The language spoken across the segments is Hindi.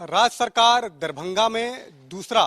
राज्य सरकार दरभंगा में दूसरा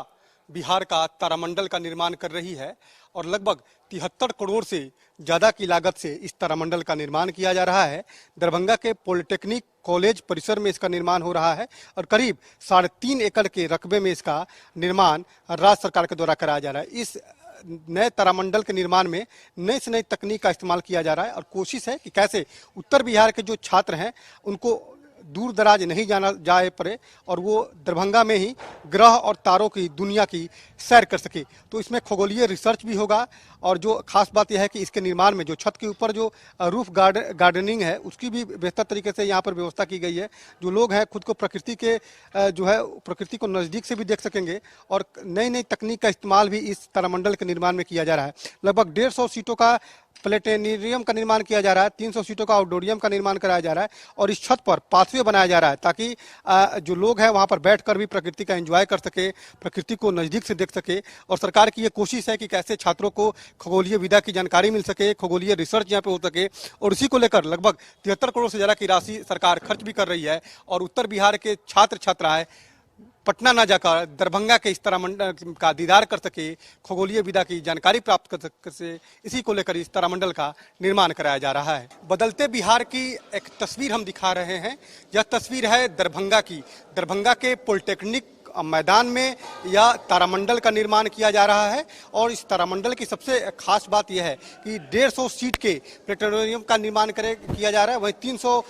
बिहार का तारामंडल का निर्माण कर रही है और लगभग 73 करोड़ से ज़्यादा की लागत से इस तारामंडल का निर्माण किया जा रहा है। दरभंगा के पॉलिटेक्निक कॉलेज परिसर में इसका निर्माण हो रहा है और करीब 3.5 एकड़ के रकबे में इसका निर्माण राज्य सरकार के द्वारा कराया जा रहा है। इस नए तारामंडल के निर्माण में नई से नई तकनीक का इस्तेमाल किया जा रहा है और कोशिश है कि कैसे उत्तर बिहार के जो छात्र हैं उनको दूर दराज नहीं जाना जाए पड़े और वो दरभंगा में ही ग्रह और तारों की दुनिया की सैर कर सके। तो इसमें खगोलीय रिसर्च भी होगा और जो खास बात यह है कि इसके निर्माण में जो छत के ऊपर जो रूफ गार्डनिंग है उसकी भी बेहतर तरीके से यहाँ पर व्यवस्था की गई है। जो लोग हैं खुद को प्रकृति के जो है प्रकृति को नज़दीक से भी देख सकेंगे और नई नई तकनीक का इस्तेमाल भी इस तारामंडल के निर्माण में किया जा रहा है। लगभग 150 सीटों का प्लेनेटेरियम का निर्माण किया जा रहा है, 300 सीटों का आउटडोरियम का निर्माण कराया जा रहा है और इस छत पर पाथवे बनाया जा रहा है ताकि जो लोग हैं वहां पर बैठकर भी प्रकृति का एंजॉय कर सके, प्रकृति को नज़दीक से देख सके। और सरकार की ये कोशिश है कि कैसे छात्रों को खगोलीय विद्या की जानकारी मिल सके, खगोलीय रिसर्च यहाँ पे हो सके और इसी को लेकर लगभग 73 करोड़ से ज़्यादा की राशि सरकार खर्च भी कर रही है। और उत्तर बिहार के छात्र छात्राएं पटना न जाकर दरभंगा के इस तारामंडल का दीदार कर सके, खगोलीय विद्या की जानकारी प्राप्त कर सके, इसी को लेकर इस तारामंडल का निर्माण कराया जा रहा है। बदलते बिहार की एक तस्वीर हम दिखा रहे हैं। यह तस्वीर है दरभंगा की। दरभंगा के पॉलिटेक्निक मैदान में यह तारामंडल का निर्माण किया जा रहा है और इस तारामंडल की सबसे खास बात यह है कि 150 सीट के प्लेनेटोरियम का निर्माण किया जा रहा है, वहीं 300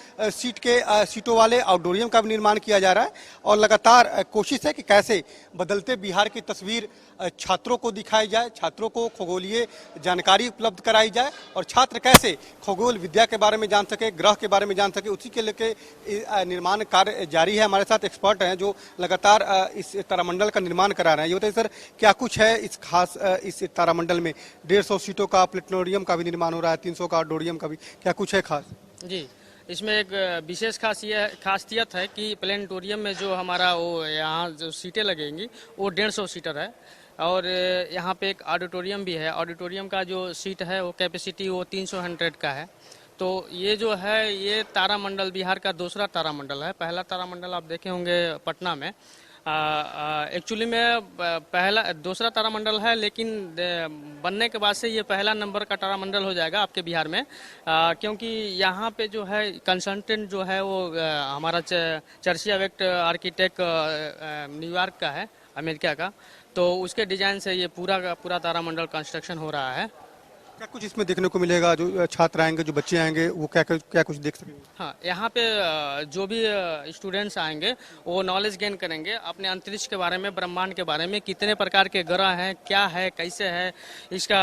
सीटों वाले आउटडोरियम का भी निर्माण किया जा रहा है। और लगातार कोशिश है कि कैसे बदलते बिहार की तस्वीर छात्रों को दिखाई जाए, छात्रों को खगोलीय जानकारी उपलब्ध कराई जाए और छात्र कैसे खगोल विद्या के बारे में जान सके, ग्रह के बारे में जान सके, उसी के लेके निर्माण कार्य जारी है। हमारे साथ एक्सपर्ट हैं जो लगातार इस तारामंडल का निर्माण करा रहे हैं। ये बताइए सर, क्या कुछ है इस खास इस तारामंडल में? 150 सीटों का प्लेनेटोरियम का भी निर्माण हो रहा है, 300 का आउटडोरियम का भी, क्या कुछ है खास? जी, इसमें एक विशेष खासियत है कि प्लेनेटोरियम में जो हमारा वो यहाँ जो सीटें लगेंगी वो 150 सीटर है और यहाँ पे एक ऑडिटोरियम भी है। ऑडिटोरियम का जो सीट है वो कैपेसिटी वो 300 का है। तो ये जो है ये तारामंडल बिहार का दूसरा तारामंडल है। पहला तारामंडल आप देखे होंगे पटना में। एक्चुअली में दूसरा तारामंडल है, लेकिन बनने के बाद से ये पहला नंबर का तारामंडल हो जाएगा आपके बिहार में, क्योंकि यहाँ पे जो है कंसल्टेंट जो है वो हमारा चर्चिया वेक्ट आर्किटेक्ट न्यूयॉर्क का है, अमेरिका का। तो उसके डिजाइन से ये पूरा का पूरा तारामंडल कंस्ट्रक्शन हो रहा है। क्या कुछ इसमें देखने को मिलेगा? जो छात्र आएंगे, जो बच्चे आएंगे, वो क्या कुछ देख सकेंगे? हाँ, यहाँ पे जो भी स्टूडेंट्स आएंगे वो नॉलेज गेन करेंगे अपने अंतरिक्ष के बारे में, ब्रह्मांड के बारे में, कितने प्रकार के ग्रह हैं, क्या है, कैसे है, इसका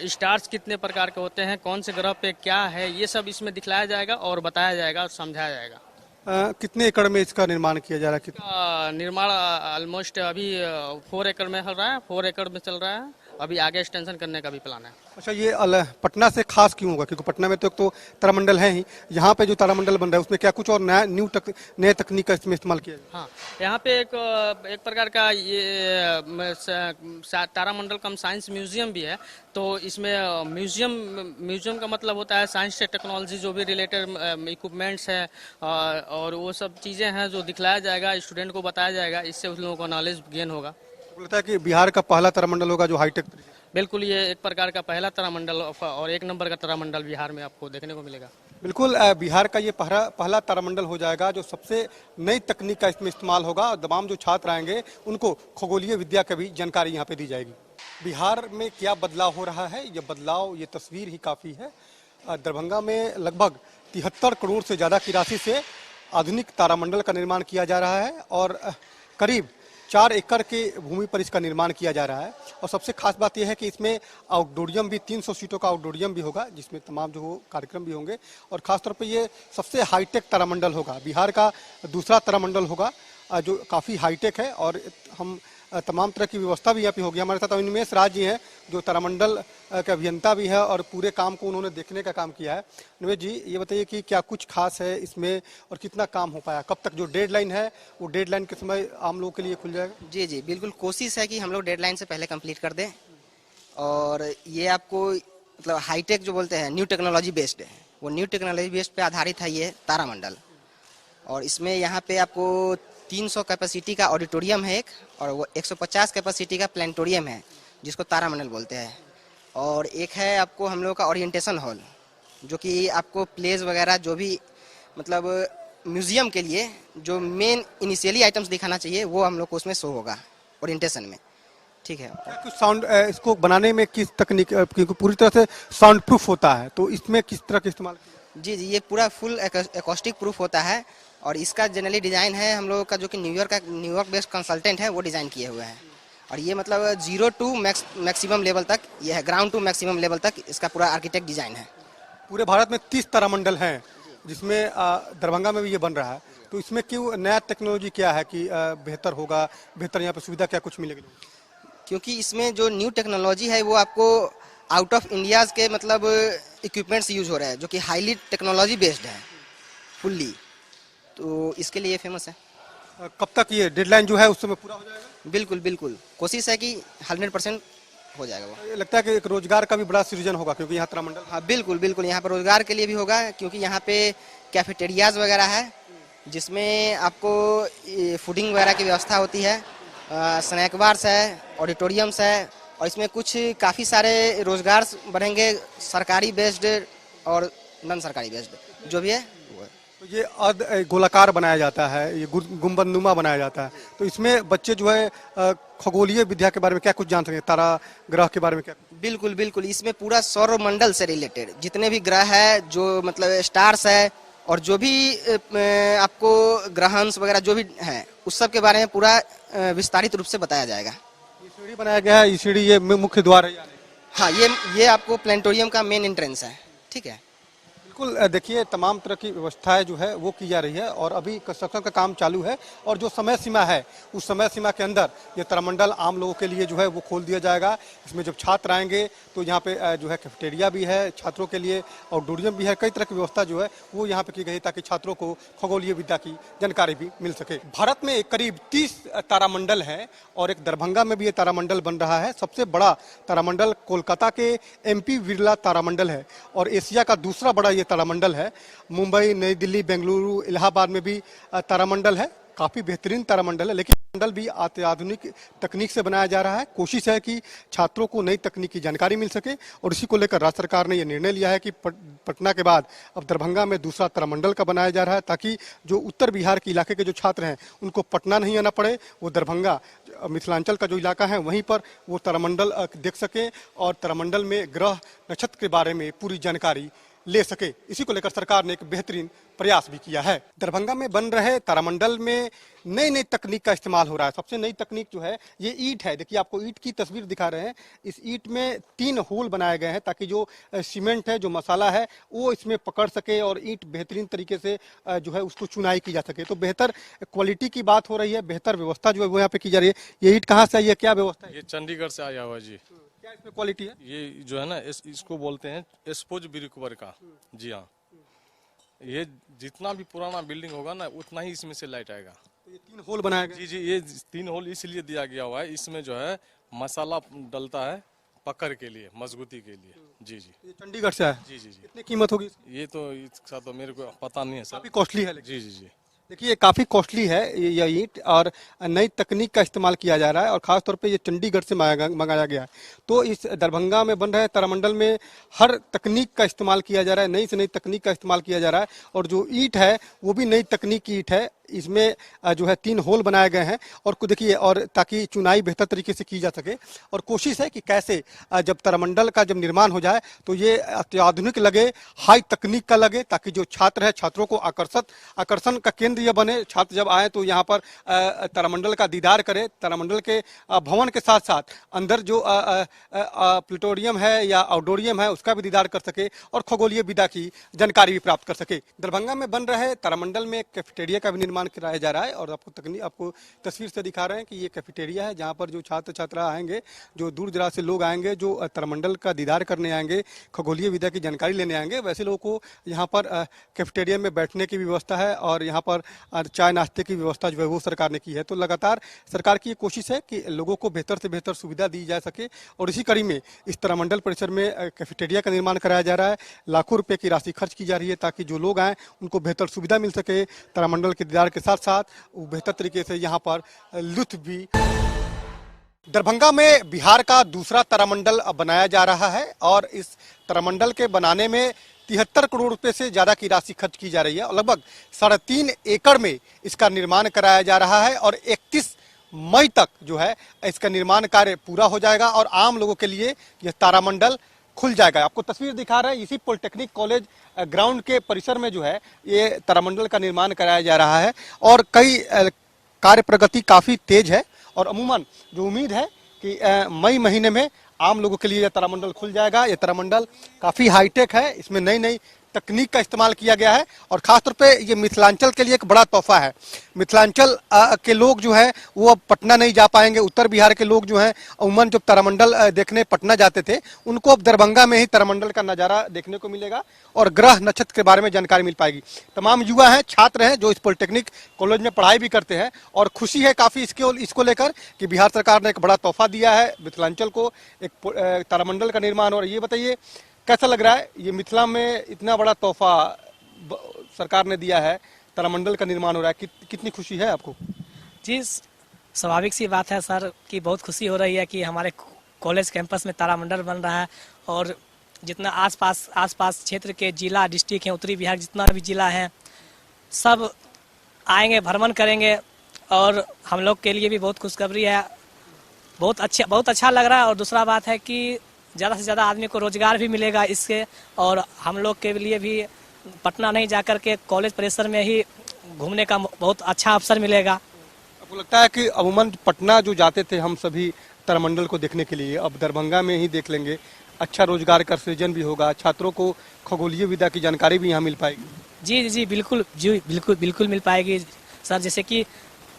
स्टार्स कितने प्रकार के होते हैं, कौन से ग्रह पे क्या है, ये सब इसमें दिखलाया जाएगा और बताया जाएगा और समझाया जाएगा। कितने एकड़ में इसका निर्माण किया जा रहा है? इसका निर्माण ऑलमोस्ट अभी 4 एकड़ में चल रहा है, 4 एकड़ में चल रहा है। अभी आगे एक्सटेंशन करने का भी प्लान है। अच्छा, ये पटना से खास क्यों होगा? क्योंकि पटना में तो एक तो तारामंडल है ही, यहाँ पे जो तारामंडल बन रहा है उसमें क्या कुछ और नए तकनीक का इसमें इस्तेमाल किया है? हाँ, यहाँ पे एक प्रकार का ये तारामंडल कम साइंस म्यूजियम भी है। तो इसमें म्यूजियम का मतलब होता है साइंस से टेक्नोलॉजी जो भी रिलेटेड इक्विपमेंट्स है और वो सब चीज़ें हैं जो दिखलाया जाएगा, स्टूडेंट को बताया जाएगा, इससे उन लोगों को नॉलेज गेन होगा। लगता है कि बिहार का पहला तारामंडल होगा जो हाईटेक। बिल्कुल, ये एक प्रकार का पहला तारामंडल और 1 नंबर का तारामंडल बिहार में आपको देखने को मिलेगा। बिल्कुल, बिहार का ये पहला तारामंडल हो जाएगा जो सबसे नई तकनीक का इसमें इस्तेमाल होगा और तमाम जो छात्र आएंगे उनको खगोलीय विद्या की भी जानकारी यहाँ पे दी जाएगी। बिहार में क्या बदलाव हो रहा है, ये बदलाव, ये तस्वीर ही काफ़ी है। दरभंगा में लगभग 73 करोड़ से ज़्यादा की राशि से आधुनिक तारामंडल का निर्माण किया जा रहा है और करीब 4 एकड़ के भूमि पर इसका निर्माण किया जा रहा है। और सबसे खास बात यह है कि इसमें आउटडोरियम भी 300 सीटों का आउटडोरियम भी होगा जिसमें तमाम जो कार्यक्रम भी होंगे और खासतौर पर ये सबसे हाईटेक तारामंडल होगा। बिहार का दूसरा तारामंडल होगा जो काफ़ी हाईटेक है और हम तमाम तरह की व्यवस्था भी यहाँ पे होगी। हमारे साथ अनिमेश राज जी हैं जो तारामंडल के अभियंता भी है और पूरे काम को उन्होंने देखने का काम किया है। अनिमेश जी, ये बताइए कि क्या कुछ खास है इसमें और कितना काम हो पाया? कब तक जो डेडलाइन है वो डेडलाइन के समय आम लोगों के लिए खुल जाएगा? जी, बिल्कुल कोशिश है कि हम लोग डेडलाइन से पहले कंप्लीट कर दें और ये आपको मतलब हाईटेक जो बोलते हैं न्यू टेक्नोलॉजी बेस्ड है, वो न्यू टेक्नोलॉजी बेस्ड पे आधारित है ये तारामंडल। और इसमें यहाँ पे आपको 300 कैपेसिटी का ऑडिटोरियम है एक, और वो 150 कैपेसिटी का प्लानिटोरियम है जिसको तारामंडल बोलते हैं। और एक है आपको हम लोग का ओरिएंटेशन हॉल, जो कि आपको प्लेज वगैरह जो भी मतलब म्यूजियम के लिए जो मेन इनिशियली आइटम्स दिखाना चाहिए वो हम लोग को उसमें शो होगा ओरिएंटेशन में। ठीक है। क्या कुछ साउंड इसको बनाने में किस तकनीक क्योंकि पूरी तरह से साउंड प्रूफ होता है, तो इसमें किस तरह का इस्तेमाल किया? जी जी, ये पूरा फुल एकॉस्टिक प्रूफ होता है, और इसका जनरली डिज़ाइन है हम लोगों का जो कि न्यूयॉर्क बेस्ड कंसल्टेंट है वो डिज़ाइन किए हुए हैं। और ये मतलब 0 टू मैक्सिमम लेवल तक ये है, ग्राउंड टू मैक्सिमम लेवल तक इसका पूरा आर्किटेक्ट डिज़ाइन है। पूरे भारत में 30 तारामंडल हैं, जिसमें दरभंगा में भी ये बन रहा है, तो इसमें क्यों नया टेक्नोलॉजी क्या है कि बेहतर होगा, बेहतर यहाँ पे सुविधा क्या कुछ मिलेगी? क्योंकि इसमें जो न्यू टेक्नोलॉजी है वो आपको आउट ऑफ इंडियाज़ के मतलब इक्विपमेंट्स यूज हो रहे हैं जो कि हाईली टेक्नोलॉजी बेस्ड है फुल्ली, तो इसके लिए फेमस है। कब तक ये डेडलाइन जो है उस समय पूरा हो जाएगा? बिल्कुल बिल्कुल, कोशिश है कि 100% हो जाएगा वो। ये लगता है कि एक रोजगार का भी बड़ा सृजन होगा, क्योंकि यहाँ तारामंडल। हाँ बिल्कुल बिल्कुल, यहाँ पर रोजगार के लिए भी होगा, क्योंकि यहाँ पे कैफेटेरियाज वगैरह है जिसमें आपको फूडिंग वगैरह की व्यवस्था होती है, स्नैक बार्स है, ऑडिटोरियम्स है, और इसमें कुछ काफ़ी सारे रोजगार बढ़ेंगे, सरकारी बेस्ड और नॉन सरकारी बेस्ड जो भी है वो है। तो ये अर्ध गोलाकार बनाया जाता है, ये गुंबदनुमा बनाया जाता है, तो इसमें बच्चे जो है खगोलीय विद्या के बारे में क्या कुछ जान सकें, तारा ग्रह के बारे में क्या? बिल्कुल बिल्कुल, इसमें पूरा सौरमंडल से रिलेटेड जितने भी ग्रह है, जो मतलब स्टार्स है, और जो भी आपको ग्रहांश वगैरह जो भी है उस सब के बारे में पूरा विस्तारित रूप से बताया जाएगा। ये सीढ़ी बनाया गया है, ये सीढ़ी ये मुख्य द्वार है? हाँ, ये आपको प्लानिटोरियम का मेन एंट्रेंस है। ठीक है। बिल्कुल, देखिए तमाम तरह की व्यवस्थाएं जो है वो की जा रही है, और अभी कंस्ट्रक्शन का काम चालू है, और जो समय सीमा है उस समय सीमा के अंदर ये तारामंडल आम लोगों के लिए जो है वो खोल दिया जाएगा। इसमें जब छात्र आएंगे तो यहाँ पे जो है कैफेटेरिया भी है छात्रों के लिए, आउटडोरियम भी है, कई तरह की व्यवस्था जो है वो यहाँ पे की गई ताकि छात्रों को खगोलीय विद्या की जानकारी भी मिल सके। भारत में करीब 30 तारामंडल है, और एक दरभंगा में भी ये तारामंडल बन रहा है। सबसे बड़ा तारामंडल कोलकाता के MP बिरला तारामंडल है, और एशिया का दूसरा बड़ा ये तारामंडल है। मुंबई, नई दिल्ली, बेंगलुरु, इलाहाबाद में भी तारामंडल है। काफी बेहतरीन तारामंडल है, लेकिन मंडल भी अत्याधुनिक तकनीक से बनाया जा रहा है। कोशिश है कि छात्रों को नई तकनीक की जानकारी मिल सके, और इसी को लेकर राज्य सरकार ने यह निर्णय लिया है कि पटना के बाद अब दरभंगा में दूसरा तारामंडल का बनाया जा रहा है, ताकि जो उत्तर बिहार के इलाके के जो छात्र हैं उनको पटना नहीं आना पड़े, वो दरभंगा मिथिलांचल का जो इलाका है वहीं पर वो तारामंडल देख सकें, और तारामंडल में ग्रह नक्षत्र के बारे में पूरी जानकारी ले सके। इसी को लेकर सरकार ने एक बेहतरीन प्रयास भी किया है। दरभंगा में बन रहे तारामंडल में नई नई तकनीक का इस्तेमाल हो रहा है। सबसे नई तकनीक जो है ये ईंट है। देखिए, आपको ईंट की तस्वीर दिखा रहे हैं। इस ईंट में 3 होल बनाए गए हैं ताकि जो सीमेंट है, जो मसाला है, वो इसमें पकड़ सके और ईंट बेहतरीन तरीके से जो है उसको चुनाई की जा सके। तो बेहतर क्वालिटी की बात हो रही है, बेहतर व्यवस्था जो है वो यहाँ पे की जा रही है। ये ईंट कहाँ से आई है, क्या व्यवस्था है? ये चंडीगढ़ से आया हुआ है जी। क्या इसमें क्वालिटी है? ये जो है ना इसको बोलते हैं एस्पोज ब्रिकवर का। जी हाँ, ये जितना भी पुराना बिल्डिंग होगा ना उतना ही इसमें से लाइट आएगा। तो ये 3 होल बनाए गए। जी जी, ये 3 होल इसलिए दिया गया हुआ है, इसमें जो है मसाला डलता है पकड़ के लिए, मजबूती के लिए। जी जी, ये चंडीगढ़ से है। जी जी जी। कितनी कीमत होगी? ये तो इसका तो मेरे को पता नहीं है सर। काफी कॉस्टली है। जी जी जी। देखिए, ये काफ़ी कॉस्टली है ये ईंट, और नई तकनीक का इस्तेमाल किया जा रहा है, और ख़ास तौर पे ये चंडीगढ़ से मंगाया गया है। तो इस दरभंगा में बन रहे तारामंडल में हर तकनीक का इस्तेमाल किया जा रहा है, नई से नई तकनीक का इस्तेमाल किया जा रहा है, और जो ईंट है वो भी नई तकनीक की ईंट है। इसमें जो है 3 होल बनाए गए हैं, और देखिए, और ताकि चुनाई बेहतर तरीके से की जा सके, और कोशिश है कि कैसे जब तारामंडल का जब निर्माण हो जाए तो ये अत्याधुनिक लगे, हाई तकनीक का लगे, ताकि जो छात्र है छात्रों को आकर्षण का केंद्र ये बने। छात्र जब आए तो यहाँ पर तारामंडल का दीदार करे, तारामंडल के भवन के साथ साथ अंदर जो प्लेटोरियम है या आउटडोरियम है उसका भी दीदार कर सके, और खगोलीय विद्या की जानकारी भी प्राप्त कर सके। दरभंगा में बन रहे तारामंडल में कैफेटेरिया का भी निर्माण कराया जा रहा है, और आपको तस्वीर से दिखा रहे हैं कि ये कैफेटेरिया है जहाँ पर जो छात्र छात्रा आएंगे, जो दूर दराज से लोग आएंगे, जो तारामंडल का दीदार करने आएंगे, खगोलीय विद्या की जानकारी लेने आएंगे, वैसे लोगों को यहाँ पर कैफेटेरिया में बैठने की व्यवस्था है, और यहाँ पर चाय नाश्ते की व्यवस्था जो है वो सरकार ने की है। तो लगातार सरकार की ये कोशिश है कि लोगों को बेहतर से बेहतर सुविधा दी जा सके, और इसी कड़ी में इस तारामंडल परिसर में कैफेटेरिया का निर्माण कराया जा रहा है। लाखों रुपए की राशि खर्च की जा रही है ताकि जो लोग आए उनको बेहतर सुविधा मिल सके, तारामंडल के दीदार के साथ साथ वो बेहतर तरीके से यहाँ पर लुत्फ भी। दरभंगा में बिहार का दूसरा तारामंडल बनाया जा रहा है और इस तारामंडल के बनाने में 73 करोड़ रुपए से ज्यादा की राशि खर्च की जा रही है और लगभग 3.5 एकड़ में इसका निर्माण कराया जा रहा है और 31 मई तक जो है इसका निर्माण कार्य पूरा हो जाएगा और आम लोगों के लिए यह तारामंडल खुल जाएगा। आपको तस्वीर दिखा रहे हैं इसी पॉलिटेक्निक कॉलेज ग्राउंड के परिसर में जो है ये तारामंडल का निर्माण कराया जा रहा है और कई कार्य प्रगति काफी तेज है और अमूमन जो उम्मीद है कि मई महीने में आम लोगों के लिए यह तारामंडल खुल जाएगा। यह तारामंडल काफी हाईटेक है, इसमें नई नई तकनीक का इस्तेमाल किया गया है और खासतौर पे ये मिथिलांचल के लिए एक बड़ा तोहफा है। मिथिलांचल के लोग जो है वो अब पटना नहीं जा पाएंगे। उत्तर बिहार के लोग जो हैं अमूमन जब तारामंडल देखने पटना जाते थे उनको अब दरभंगा में ही तारामंडल का नज़ारा देखने को मिलेगा और ग्रह नक्षत्र के बारे में जानकारी मिल पाएगी। तमाम युवा हैं, छात्र हैं जो इस पॉलिटेक्निक कॉलेज में पढ़ाई भी करते हैं और खुशी है काफ़ी इसको लेकर कि बिहार सरकार ने एक बड़ा तोहफा दिया है मिथिलांचल को, एक तारामंडल का निर्माण। और ये बताइए कैसा लग रहा है ये मिथिला में इतना बड़ा तोहफा सरकार ने दिया है, तारामंडल का निर्माण हो रहा है, कितनी खुशी है आपको? जी स्वाभाविक सी बात है सर कि बहुत खुशी हो रही है कि हमारे कॉलेज कैंपस में तारामंडल बन रहा है और जितना आसपास क्षेत्र के जिला डिस्ट्रिक्ट हैं, उत्तरी बिहार जितना भी जिला है सब आएंगे, भ्रमण करेंगे और हम लोग के लिए भी बहुत खुशखबरी है। बहुत अच्छा लग रहा है और दूसरा बात है कि ज़्यादा से ज़्यादा आदमी को रोजगार भी मिलेगा इससे और हम लोग के लिए भी पटना नहीं जाकर के कॉलेज परिसर में ही घूमने का बहुत अच्छा अवसर मिलेगा। आपको लगता है कि अमूमन पटना जो जाते थे हम सभी तारामंडल को देखने के लिए अब दरभंगा में ही देख लेंगे, अच्छा रोजगार का सृजन भी होगा, छात्रों को खगोलीय विद्या की जानकारी भी यहाँ मिल पाएगी? जी बिल्कुल मिल पाएगी सर। जैसे कि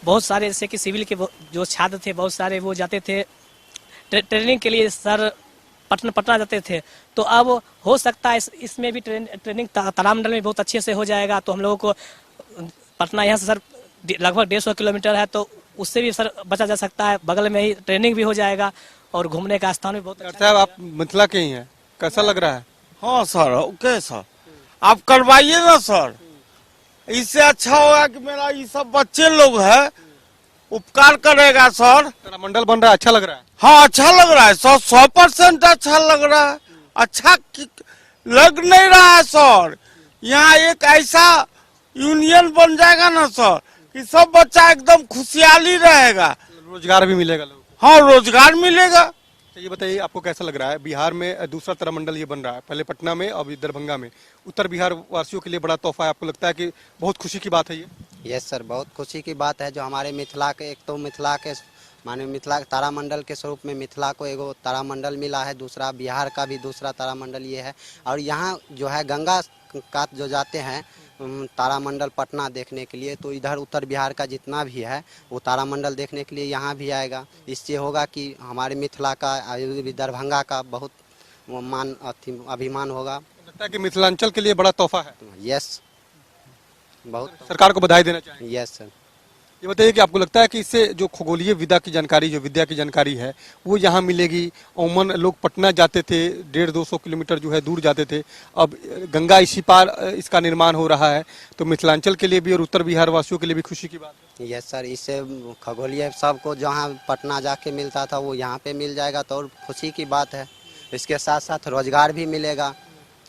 बहुत सारे जैसे कि सिविल के जो छात्र थे बहुत सारे वो जाते थे ट्रेनिंग के लिए सर पटना जाते थे, तो अब हो सकता है इसमें भी ट्रेनिंग तारामंडल में बहुत अच्छे से हो जाएगा। तो हम लोगों को पटना यहाँ से सर लगभग 150 किलोमीटर है तो उससे भी सर बचा जा सकता है, बगल में ही ट्रेनिंग भी हो जाएगा और घूमने का स्थान भी बहुत अच्छा है। आप मिथिला के ही हैं, कैसा लग रहा है? हाँ सर, ओके सर, आप करवाइए ना सर, इससे अच्छा होगा कि मेरा ये सब बच्चे लोग है उपकार करेगा सर। तारामंडल बन रहा है, अच्छा लग रहा है? हाँ अच्छा लग रहा है सर, 100% अच्छा लग रहा है। अच्छा लग नहीं रहा है सर, यहाँ एक ऐसा यूनियन बन जाएगा ना सर कि सब बच्चा एकदम खुशहाली रहेगा, रोजगार भी मिलेगा लोग। हाँ रोजगार मिलेगा। तो ये बताइए आपको कैसा लग रहा है बिहार में दूसरा तारामंडल ये बन रहा है, पहले पटना में अब दरभंगा में, उत्तर बिहार वासियों के लिए बड़ा तोहफा है। आपको लगता है कि बहुत खुशी की बात है ये? यस सर, बहुत खुशी की बात है। जो हमारे मिथिला के एक तो मिथिला के माने मिथिला तारामंडल के स्वरूप में मिथिला को एगो तारामंडल मिला है, दूसरा बिहार का भी दूसरा तारामंडल ये है। और यहाँ जो है गंगा का जो जाते हैं तारामंडल पटना देखने के लिए, तो इधर उत्तर बिहार का जितना भी है वो तारामंडल देखने के लिए यहाँ भी आएगा। इससे होगा कि हमारे मिथिला का दरभंगा का बहुत मान अभिमान होगा। लगता है कि मिथिलांचल के लिए बड़ा तोहफा है। यस, बहुत सरकार को बधाई देना चाहिए। Yes sir. ये बताइए कि आपको लगता है कि इससे जो खगोलीय विद्या की जानकारी, जो विद्या की जानकारी है वो यहाँ मिलेगी? अमूमन लोग पटना जाते थे, 150-200 किलोमीटर जो है दूर जाते थे, अब गंगा इसी पार इसका निर्माण हो रहा है, तो मिथिलांचल के लिए भी और उत्तर बिहार वासियों के लिए भी खुशी की बात है। यस सर, इससे खगोलीय सबको जहाँ पटना जाके मिलता था वो यहाँ पे मिल जाएगा तो और खुशी की बात है। इसके साथ साथ रोजगार भी मिलेगा,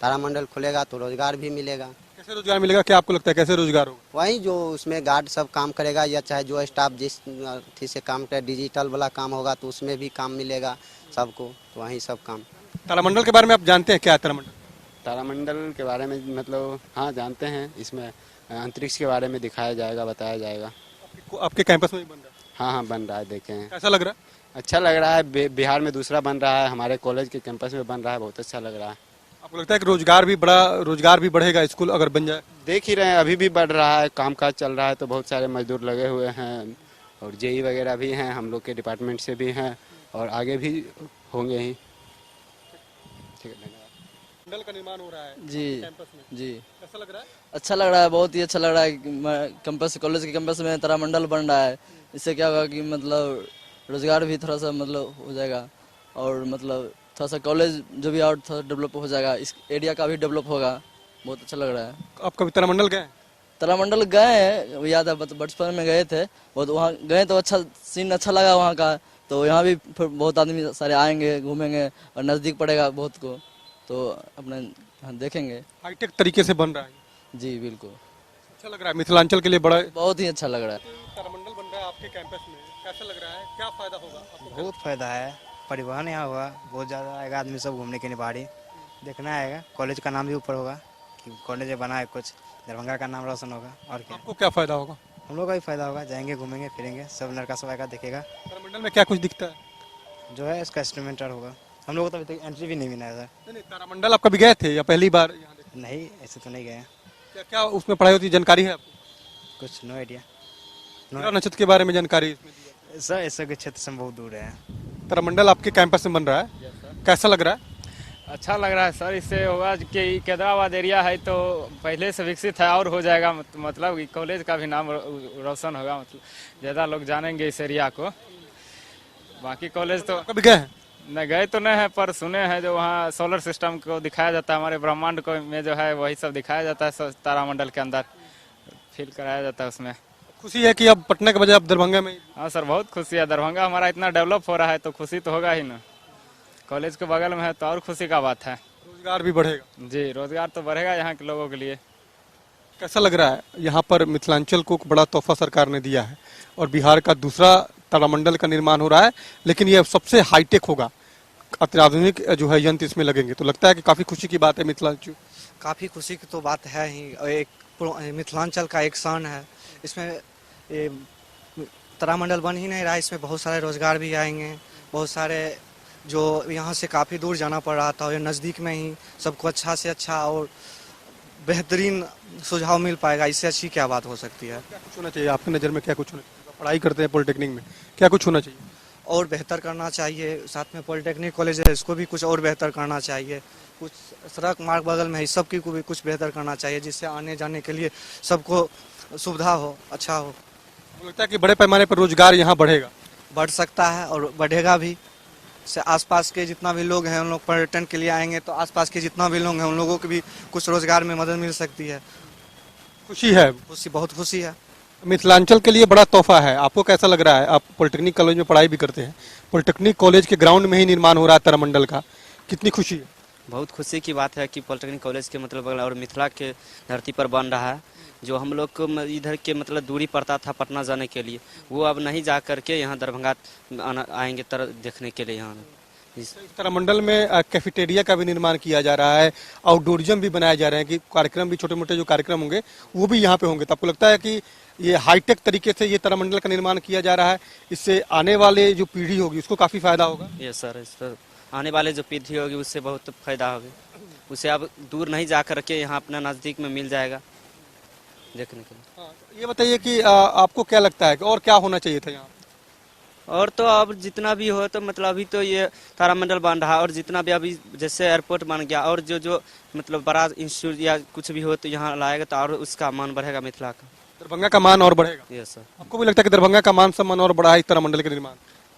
तारामंडल खुलेगा तो रोजगार भी मिलेगा। कैसे रोजगार मिलेगा, क्या आपको लगता है कैसे रोजगार होगा? वही जो उसमें गार्ड सब काम करेगा या चाहे जो स्टाफ जिस अथी से काम करे, डिजिटल वाला काम होगा तो उसमें भी काम मिलेगा सबको, तो वही सब काम। तारामंडल के बारे में आप जानते हैं क्या है तारामंडल? तारामंडल के बारे में मतलब हाँ जानते हैं, इसमें अंतरिक्ष के बारे में दिखाया जाएगा, बताया जाएगा। आपके कैंपस में भी बन रहा है? हाँ बन रहा है, देखे हैं। कैसा लग रहा है? अच्छा लग रहा है, बिहार में दूसरा बन रहा है, हमारे कॉलेज के कैंपस में बन रहा है, बहुत अच्छा लग रहा है। आपको लगता है कि रोजगार भी बढ़ेगा स्कूल अगर बन जाए? देख ही रहे हैं, अभी भी बढ़ रहा है, कामकाज चल रहा है, तो बहुत सारे मजदूर लगे हुए हैं और जेई वगैरह भी हैं, हम लोग के डिपार्टमेंट से भी हैं और आगे भी होंगे ही। ठीक है, मंडल का निर्माण हो रहा है जी कैंपस में, जी। कैसा लग रहा है? अच्छा लग रहा है, बहुत ही अच्छा लग रहा है। कैंपस कॉलेज के कैंपस में तारामंडल बन रहा है, इससे क्या होगा कि मतलब रोजगार भी थोड़ा सा मतलब हो जाएगा और मतलब थोड़ा सा कॉलेज जो भी और थोड़ा डेवलप हो जाएगा, इस एरिया का भी डेवलप होगा। बहुत अच्छा लग रहा है। आप कभी तारामंडल गए? तारामंडल गए हैं, याद है बचपन में गए थे, बहुत वहाँ गए तो अच्छा सीन अच्छा लगा वहाँ का। तो यहाँ भी फिर बहुत आदमी सारे आएंगे घूमेंगे और नज़दीक पड़ेगा बहुत को, तो अपने यहाँ देखेंगे। हाईटेक तरीके से बन रहा है, जी बिल्कुल, अच्छा लग रहा है, मिथिलांचल के लिए बड़ा बहुत ही अच्छा लग रहा है। तारामंडल बन रहा है आपके कैंपस में, कैसा लग रहा है, क्या फायदा होगा आपको? बहुत फायदा है, परिवहन यहाँ होगा, बहुत ज़्यादा आएगा आदमी सब घूमने के लिए, पहाड़ी देखना आएगा, कॉलेज का नाम भी ऊपर होगा कि कॉलेज बना है कुछ, दरभंगा का नाम रोशन होगा। और क्या आपको क्या फायदा होगा? हम लोग का भी फायदा होगा, जाएंगे घूमेंगे फिरेंगे, सब लड़का सब आएगा देखेगा। तारामंडल में क्या कुछ दिखता है? जो है इसका इंस्ट्रूमेंटर होगा, हम लोग को तो अभी तक एंट्री भी नहीं मिला है सर। नहीं, तारामंडल आप कभी गए थे या पहली बार यहाँ देखे? नहीं, ऐसे तो नहीं गए हैं, क्या क्या उसमें पढ़ाई होती है, जानकारी है आपको? कुछ नो आइडिया ग्रह नक्षत्र के बारे में जानकारी इसमें दी है। सर, ऐसा के क्षेत्र से हम बहुत दूर है। तारामंडल आपके कैंपस में बन रहा है, कैसा लग रहा है? अच्छा लग रहा है सर। इससे होगा कि कैदराबाद एरिया है तो पहले से विकसित है और हो जाएगा, मतलब कि कॉलेज का भी नाम रोशन होगा, मतलब ज़्यादा लोग जानेंगे इस एरिया को। बाकी कॉलेज तो कभी गए हैं? न गए तो नहीं है, पर सुने हैं जो वहाँ सोलर सिस्टम को दिखाया जाता है, हमारे ब्रह्मांड को में जो है वही सब दिखाया जाता है, तारामंडल के अंदर फील कराया जाता है उसमें। खुशी है कि अब पटना के बजाय अब दरभंगा में? हाँ सर, बहुत खुशी है, दरभंगा हमारा इतना डेवलप हो रहा है तो खुशी तो होगा ही ना, कॉलेज के बगल में है तो और खुशी का बात है। रोजगार भी बढ़ेगा? जी, रोजगार तो बढ़ेगा यहाँ के लोगों के लिए। कैसा लग रहा है, यहाँ पर मिथिलांचल को बड़ा तोहफा सरकार ने दिया है और बिहार का दूसरा तारामंडल का निर्माण हो रहा है, लेकिन यह सबसे हाईटेक होगा, अत्याधुनिक जो है यंत्र इसमें लगेंगे, तो लगता है कि काफी खुशी की बात है मिथिलांचल। काफ़ी खुशी की तो बात है ही, और एक मिथिलांचल का एक शान है। इसमें ये तारामंडल बन ही नहीं रहा है, इसमें बहुत सारे रोजगार भी आएंगे, बहुत सारे जो यहाँ से काफ़ी दूर जाना पड़ रहा था और ये नज़दीक में ही सबको अच्छा से अच्छा और बेहतरीन सुझाव मिल पाएगा, इससे अच्छी क्या बात हो सकती है। क्या कुछ होना चाहिए आपकी नज़र में, क्या कुछ होना चाहिए? पढ़ाई करते हैं पॉलिटेक्निक में, क्या कुछ होना चाहिए? और बेहतर करना चाहिए, साथ में पॉलिटेक्निक कॉलेज है इसको भी कुछ और बेहतर करना चाहिए, कुछ सड़क मार्ग बगल में है, सब की को भी कुछ बेहतर करना चाहिए, जिससे आने जाने के लिए सबको सुविधा हो, अच्छा हो। मुझे लगता है कि बड़े पैमाने पर रोजगार यहाँ बढ़ेगा? बढ़ सकता है और बढ़ेगा भी, से आसपास के जितना भी लोग हैं उन लोग पर्यटन के लिए आएंगे तो आसपास के जितना भी लोग हैं उन लोगों को भी कुछ रोजगार में मदद मिल सकती है। खुशी है, खुशी, बहुत खुशी है। मिथिलांचल के लिए बड़ा तोहफा है। आपको कैसा लग रहा है, आप पॉलिटेक्निक कॉलेज में पढ़ाई भी करते हैं, पॉलिटेक्निक कॉलेज के ग्राउंड में ही निर्माण हो रहा है तारामंडल का, कितनी खुशी है? बहुत खुशी की बात है कि पॉलिटेक्निक कॉलेज के मतलब और मिथिला के धरती पर बन रहा है। जो हम लोग को इधर के मतलब दूरी पड़ता था पटना जाने के लिए, वो अब नहीं जा करके यहाँ दरभंगा आएंगे देखने के लिए। यहाँ इस तारामंडल में कैफेटेरिया का भी निर्माण किया जा रहा है, आउटडोरियम भी बनाए जा रहे हैं कि कार्यक्रम भी, छोटे मोटे जो कार्यक्रम होंगे वो भी यहाँ पे होंगे। तो आपको लगता है कि ये हाईटेक तरीके से ये तारामंडल का निर्माण किया जा रहा है, इससे आने वाले जो पीढ़ी होगी उसको काफी फायदा होगा? ये सर, इस पर आने वाले जो पीढ़ी होगी उससे बहुत फायदा होगा, उसे अब दूर नहीं जा करके यहाँ अपना नज़दीक में मिल जाएगा देखने के लिए। हाँ, ये बताइए कि आपको क्या लगता है कि और क्या होना चाहिए था यहाँ? और तो अब जितना भी हो तो मतलब अभी तो ये तारामंडल बन रहा है, और जितना भी अभी जैसे एयरपोर्ट बन गया और जो मतलब बड़ा इंस्टीट्यूट या कुछ भी हो तो यहाँ लाएगा तो और उसका मान बढ़ेगा, मिथिला का, दरभंगा का मान और बढ़ेगा। Yes sir. आपको भी लगता है कि दरभंगा का मान सम्मान और बढ़ा है इस तारामंडल के निर्माण?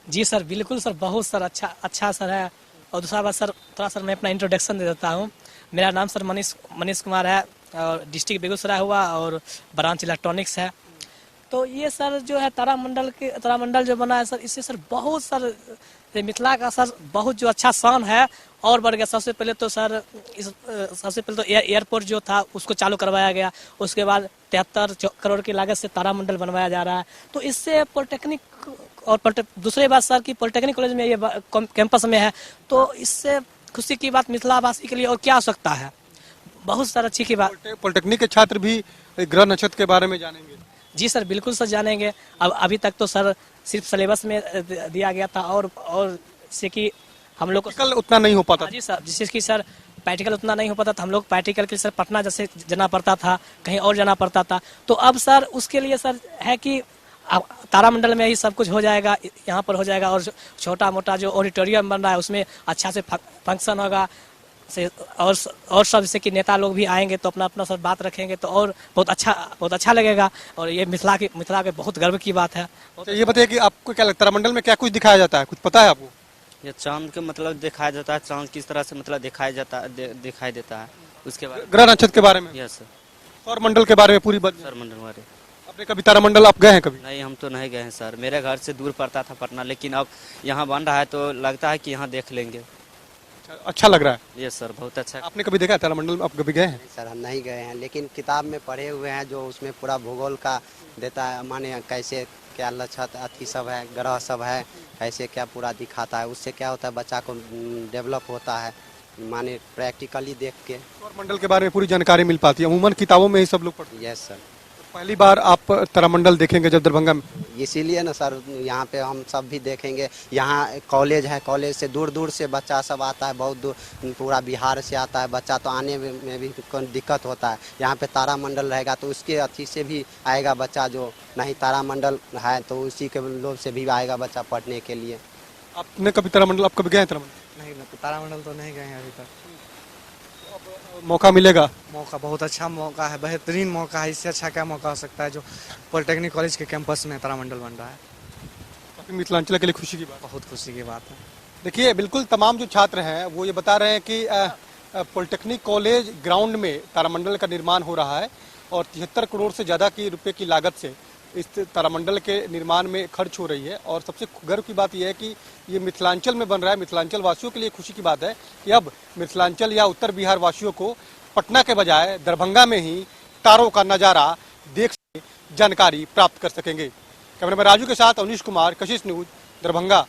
जी सर, बिल्कुल सर, बहुत सर अच्छा सर है। और दूसरा बात सर, थोड़ा सर मैं अपना इंट्रोडक्शन दे देता हूँ। मेरा नाम सर मनीष कुमार है और डिस्ट्रिक्ट बेगूसराय हुआ और ब्रांच इलेक्ट्रॉनिक्स है। तो ये सर जो है तारामंडल जो बना है सर, इससे सर बहुत सर मिथिला का सर बहुत जो अच्छा शान है और बढ़ गया। सबसे पहले तो सर एयरपोर्ट जो था उसको चालू करवाया गया, उसके बाद 73 करोड़ की लागत से तारामंडल बनवाया जा रहा है। तो इससे पॉलिटेक्निक और दूसरी बात सर कि पॉलिटेक्निक कॉलेज में ये कैंपस में है, तो इससे खुशी की बात मिथिलावासी के लिए और क्या हो सकता है, बहुत सर अच्छी की बात। पॉलिटेक्निक के छात्र भी ग्रह नक्षत्र के बारे में जानेंगे? जी सर, बिल्कुल सर जानेंगे। अब अभी तक तो सर सिर्फ सिलेबस में दिया गया था और जैसे कि हम लोग को उतना नहीं हो पाता। जी सर, जैसे कि सर प्रैक्टिकल उतना नहीं हो पाता था, हम लोग प्रैक्टिकल के लिए सर पटना जैसे जाना पड़ता था, कहीं और जाना पड़ता था। तो अब सर उसके लिए सर है कि अब तारामंडल में ही सब कुछ हो जाएगा, यहाँ पर हो जाएगा। और छोटा मोटा जो ऑडिटोरियम बन रहा है उसमें अच्छा से फंक्शन होगा से, और सब जैसे कि नेता लोग भी आएंगे तो अपना सब बात रखेंगे तो और बहुत अच्छा लगेगा। और ये मिथिला के बहुत गर्व की बात है। तो ये बताइए कि आपको क्या लगता है तारामंडल में क्या कुछ दिखाया जाता है, कुछ पता है आपको? ये चांद के मतलब दिखाया जाता है, चांद किस तरह से मतलब दिखाई देता है उसके बारे में। ग्रह नक्षत्र के बारे में? Yes sir. सौर मंडल के बारे में पूरी बात सर मंडल हमारे आपने कभी तारामंडल आप गए हैं कभी? नहीं, हम तो नहीं गए हैं सर। मेरे घर से दूर पड़ता था पटना, लेकिन अब यहाँ बन रहा है तो लगता है कि यहाँ देख लेंगे। अच्छा लग रहा है। यस सर, बहुत अच्छा। आपने कभी देखा है तारामंडल? आप कभी गए हैं? सर हम नहीं गए हैं, लेकिन किताब में पढ़े हुए हैं, जो उसमें पूरा भूगोल का देता है, माने कैसे क्या लक्षण अति सब है, ग्रह सब है, कैसे क्या पूरा दिखाता है। उससे क्या होता है, बच्चा को डेवलप होता है, माने प्रैक्टिकली देख के। सौर मंडल के बारे में पूरी जानकारी मिल पाती है, अमूमन किताबों में ही सब लोग पढ़ते हैं। Yes sir. पहली बार आप तारामंडल देखेंगे जब दरभंगा में? इसीलिए ना सर, यहाँ पे हम सब भी देखेंगे। यहाँ कॉलेज है, कॉलेज से दूर दूर से बच्चा सब आता है, बहुत दूर, पूरा बिहार से आता है बच्चा, तो आने में भी कोई दिक्कत होता है। यहाँ पे तारामंडल रहेगा तो उसके अथी से भी आएगा बच्चा, जो नहीं तारामंडल है तो उसी के लोग से भी आएगा बच्चा पढ़ने के लिए। आपने कभी तारामंडल, आप कभी गए हैं तारामंडल? नहीं, तारामंडल तो नहीं गए हैं अभी तक। मौका मिलेगा? मौका बहुत अच्छा मौका है, बेहतरीन मौका है। इससे अच्छा क्या मौका हो सकता है जो पॉलिटेक्निक कॉलेज के कैंपस में तारामंडल बन रहा है। काफी मिथिलांचल के लिए खुशी की बात। बहुत खुशी की बात है। देखिए, बिल्कुल तमाम जो छात्र हैं वो ये बता रहे हैं कि पॉलिटेक्निक कॉलेज ग्राउंड में तारामंडल का निर्माण हो रहा है और 73 करोड़ से ज़्यादा की रुपए की लागत से इस तारामंडल के निर्माण में खर्च हो रही है। और सबसे गर्व की बात यह है कि ये मिथिलांचल में बन रहा है। मिथिलांचल वासियों के लिए खुशी की बात है कि अब मिथिलांचल या उत्तर बिहार वासियों को पटना के बजाय दरभंगा में ही तारों का नज़ारा देख जानकारी प्राप्त कर सकेंगे। कैमरामैन राजू के साथ अवनीश कुमार, कशिश न्यूज, दरभंगा।